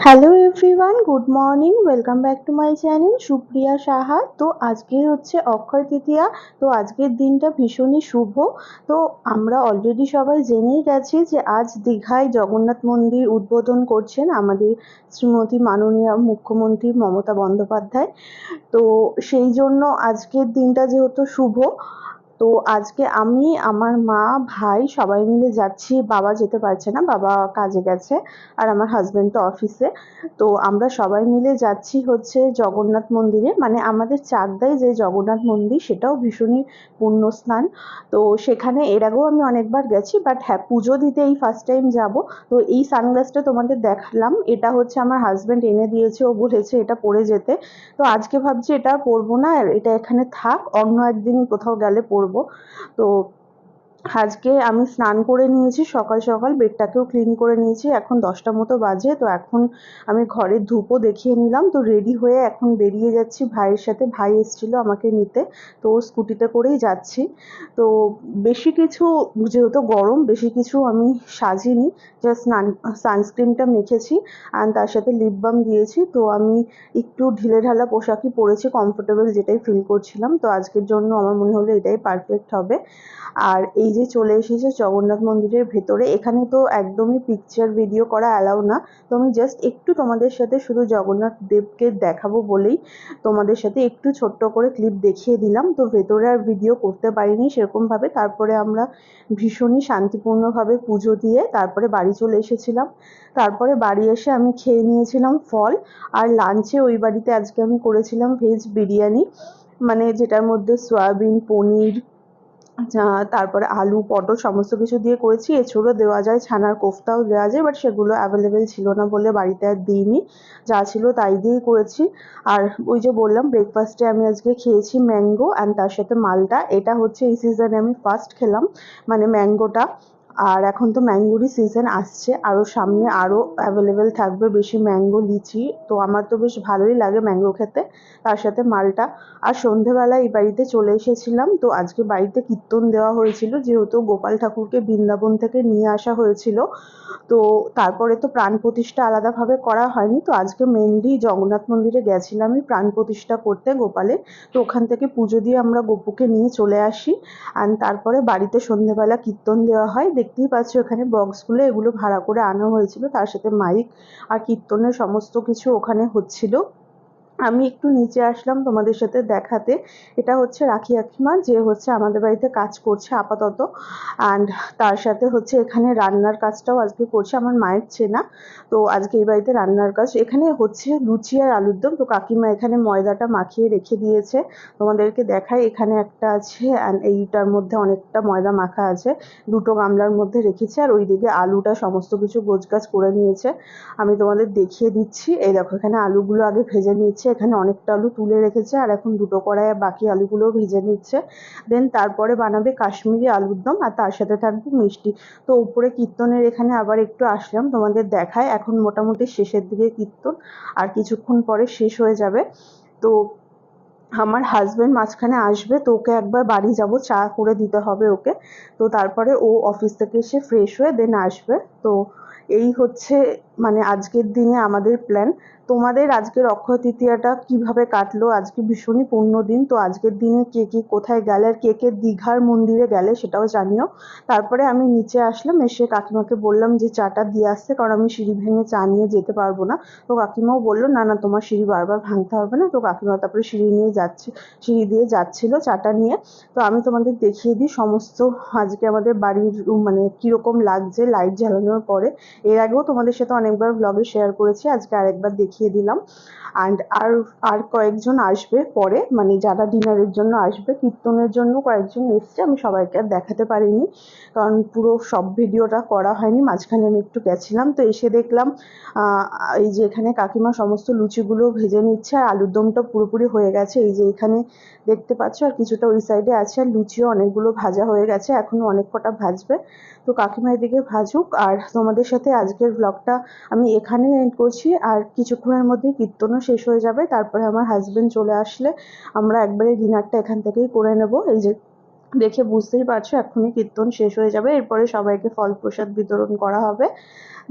Hello everyone, good morning, welcome back to my channel Supriya Saha. তো আজকে হচ্ছে অক্ষয় তৃতীয়া। তো আজকের দিনটা ভীষণই শুভ। তো আমরা অলরেডি সবাই জেনেই গেছি যে আজ দীঘায় জগন্নাথ মন্দির উদ্বোধন করছেন আমাদের শ্রীমতী মাননীয় মুখ্যমন্ত্রী মমতা বন্দ্যোপাধ্যায়। তো সেই জন্য আজকের দিনটা যেহেতু শুভ, তো আজকে আমি, আমার মা, ভাই সবাই মিলে যাচ্ছি। বাবা যেতে পারছে না, বাবা কাজে গেছে, আর আমার হাজবেন্ড তো অফিসে। তো আমরা সবাই মিলে যাচ্ছি হচ্ছে জগন্নাথ মন্দিরে, মানে আমাদের চাকদায় যে জগন্নাথ মন্দির সেটাও ভীষণই পুণ্যস্থান। তো সেখানে এর আগেও আমি অনেকবার গেছি, বাট হ্যাঁ, পুজো দিতে এই ফার্স্ট টাইম যাব। তো এই সানগ্লাসটা তোমাদের দেখালাম, এটা হচ্ছে আমার হাজবেন্ড এনে দিয়েছে, ও বলেছে এটা পরে যেতে। তো আজকে ভাবছি এটা আর পরবো না, আর এটা এখানে থাক, অন্য একদিন কোথাও গেলে পরবো। তো আজকে আমি স্নান করে নিয়েছি সকাল সকাল, বেডটাকেও ক্লিন করে নিয়েছি। এখন 10টা মতো বাজে। তো এখন আমি ঘরের ধূপও দেখিয়ে নিলাম। তো রেডি হয়ে এখন বেরিয়ে যাচ্ছি ভাইয়ের সাথে। ভাই এসেছিল আমাকে নিতে, তো ওর স্কুটিতে করেই যাচ্ছি। তো বেশি কিছু, যেহেতু গরম, বেশি কিছু আমি সাজিনি, জাস্ট সানস্ক্রিনটা মেখেছি আর তার সাথে লিপ বাম দিয়েছি। তো আমি একটু ঢিলেঢালা পোশাকই পরেছি, কমফোর্টেবল যেটাই ফিল করছিলাম। তো আজকের জন্য আমার মনে হলো এটাই পারফেক্ট হবে। আর এই যে চলে এসেছে জগন্নাথ মন্দিরের ভেতরে, এখানে তো একদমই পিকচার ভিডিও করা অ্যালাউ না। তো আমি জাস্ট একটু তোমাদের সাথে শুধু জগন্নাথ দেবকে দেখাবো বলেই তোমাদের সাথে একটু ছোট্ট করে ক্লিপ দেখিয়ে দিলাম। তো ভেতরে আর ভিডিও করতে পারিনি সেরকমভাবে। তারপরে আমরা ভীষণই শান্তিপূর্ণভাবে পুজো দিয়ে তারপরে বাড়ি চলে এসেছিলাম। তারপরে বাড়ি এসে আমি খেয়ে নিয়েছিলাম ফল। আর লাঞ্চে ওই বাড়িতে আজকে আমি করেছিলাম ভেজ বিরিয়ানি, মানে যেটার মধ্যে সয়াবিন, পনির, তারপরে আলু, পটল সমস্ত কিছু দিয়ে করেছি। এঁচোড়ও দেওয়া যায়, ছানার কোফতাও দেওয়া যায়, বাট সেগুলো অ্যাভেলেবেল ছিল না বলে বাড়িতে আর দিইনি। যা ছিল তাই দিয়েই করেছি। আর ওই যে বললাম, ব্রেকফাস্টে আমি আজকে খেয়েছি ম্যাঙ্গো অ্যান্ড তার সাথে মালটা। এটা হচ্ছে এই সিজনে আমি ফার্স্ট খেলাম, মানে ম্যাঙ্গোটা। আর এখন তো ম্যাঙ্গোরই সিজন আসছে, আরও সামনে আরও অ্যাভেলেবেল থাকবে বেশি ম্যাঙ্গো, লিচি। তো আমার তো বেশ ভালোই লাগে ম্যাঙ্গো খেতে, তার সাথে মালটা। আর সন্ধেবেলা এই বাড়িতে চলে এসেছিলাম। তো আজকে বাড়িতে কীর্তন দেওয়া হয়েছিল, যেহেতু গোপাল ঠাকুরকে বৃন্দাবন থেকে নিয়ে আসা হয়েছিল। তো তারপরে তো প্রাণ প্রতিষ্ঠা আলাদাভাবে করা হয়নি। তো আজকে মেনলি জগন্নাথ মন্দিরে গেছিলামই প্রাণ প্রতিষ্ঠা করতে গোপালের। তো ওখান থেকে পুজো দিয়ে আমরা গপুকে নিয়ে চলে আসি। অ্যান্ড তারপরে বাড়িতে সন্ধেবেলা কীর্তন দেওয়া হয়। দেখতেই পাচ্ছ এখানে বক্সগুলো, এগুলো ভাড়া করে আনা হয়েছিল, তার সাথে মাইক আর কীর্তনের সমস্ত কিছু ওখানে হচ্ছিল। আমি একটু নিচে আসলাম তোমাদের সাথে দেখাতে। এটা হচ্ছে রাখি কাকিমা, যে হচ্ছে আমাদের বাড়িতে কাজ করছে আপাতত। অ্যান্ড তার সাথে হচ্ছে এখানে রান্নার কাজটাও আজকে করছে আমার মায়ের চেনা। তো আজকে এই বাড়িতে রান্নার কাজ এখানে হচ্ছে লুচি আর আলুর দম। তো কাকিমা এখানে ময়দাটা মাখিয়ে রেখে দিয়েছে, তোমাদেরকে দেখাই। এখানে একটা আছে অ্যান্ড এইটার মধ্যে অনেকটা ময়দা মাখা আছে, দুটো গামলার মধ্যে রেখেছে। আর ওইদিকে আলুটা সমস্ত কিছু গোছগাছ করে নিয়েছে, আমি তোমাদের দেখিয়ে দিচ্ছি। এই দেখো, এখানে আলুগুলো আগে ভেজে নিচ্ছে, এখানে অনেকটা আলু তুলে রেখেছে, আর এখন দুটো কড়াইয়ে বাকি আলুগুলোও ভেজে নিচ্ছে। দেন তারপরে বানাবে কাশ্মীরি আলুর দম, আর তার সাথে থাকবে মিষ্টি। তো উপরে কীর্তনের এখানে আবার একটু আসলাম, তোমাদের দেখায়। এখন মোটামুটি শেষের দিকে কীর্তন, আর কিছুক্ষণ পরে শেষ হয়ে যাবে। তো আমার হাজবেন্ড মাঝখানে আসবে, তো ওকে একবার বাড়ি যাব, চা করে দিতে হবে ওকে। তো তারপরে ও অফিস থেকে এসে ফ্রেশ হয়ে দেন আসবে। তো এই হচ্ছে মানে আজকের দিনে আমাদের প্ল্যান। তোমাদের আজকের অক্ষয় তৃতীয়াটা কিভাবে কাটলো? আজকে ভীষণই পূর্ণ দিন। তো আজকের দিনে কে কে কোথায় গেলে আর কে কে দীঘার মন্দিরে গেলে সেটাও জানিও। তারপরে আমি নিচে আসলাম, এসে কাকিমাকে বললাম যে চাটা দিয়ে আসতে, কারণ আমি সিঁড়ি ভেঙে চা নিয়ে যেতে পারবো না। তো কাকিমাও বললো না না, তোমার সিঁড়ি বারবার ভাঙতে হবে না। তো কাকিমা তারপরে সিঁড়ি দিয়ে যাচ্ছিল চাটা নিয়ে। তো আমি তোমাদের দেখিয়ে দিই সমস্ত আজকে আমাদের বাড়ির মানে কিরকম লাগছে লাইট জ্বালানোর পরে। এর আগেও তোমাদের সাথে অনেকবার ব্লগে শেয়ার করেছি, আজকে আরেকবার দেখিয়ে দিলাম। অ্যান্ড আর কয়েকজন আসবে পরে, মানে যারা ডিনারের জন্য আসবে। কীর্তনের জন্য কয়েকজন এসছে, আমি সবাইকে আর দেখাতে পারিনি, কারণ পুরো সব ভিডিওটা করা হয়নি। মাঝখানে আমি একটু গেছিলাম, তো এসে দেখলাম এই যে এখানে কাকিমা সমস্ত লুচিগুলো ভেজে নিচ্ছে, আর আলুর দমটা পুরোপুরি হয়ে গেছে, এই যে এখানে দেখতে পাচ্ছ। আর কিছুটা ওই সাইডে আছে, আর লুচিও অনেকগুলো ভাজা হয়ে গেছে, এখনো অনেক কটা ভাজবে। তো কাকিমা এদিকে ভাজুক, আর তোমাদের সাথে আজকের ব্লগটা আমি এখানে এন্ড করছি। আর কিছুক্ষণের মধ্যেই কীর্তনও শেষ হয়ে যাবে, তারপরে আমার হাজবেন্ড চলে আসলে আমরা একবারে ডিনারটা এখান থেকেই করে নেব। এই যে দেখে বুঝতেই পারছো এক্ষুনি কীর্তন শেষ হয়ে যাবে, এরপরে সবাইকে ফল প্রসাদ বিতরণ করা হবে।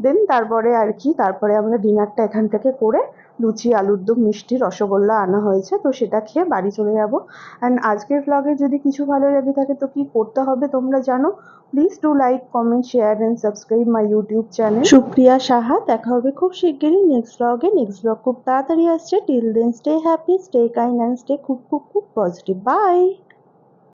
দেন তারপরে আর কি, তারপরে আমরা ডিনারটা এখান থেকে করে লুচি, আলুর দম, মিষ্টি, রসগোল্লা আনা হয়েছে, তো সেটা খেয়ে বাড়ি চলে যাব। অ্যান্ড আজকের ব্লগে যদি কিছু ভালো লেগে থাকে তো কি করতে হবে তোমরা জানো। Please do like, comment, share and subscribe my YouTube channel Supriya Saha. দেখা হবে খুব শিগগিরই নেক্সট ব্লগে। নেক্সট ব্লগ খুব তাড়াতাড়ি আসছে। Till then stay happy, stay kind and stay খুব খুব খুব পজিটিভ। বাই।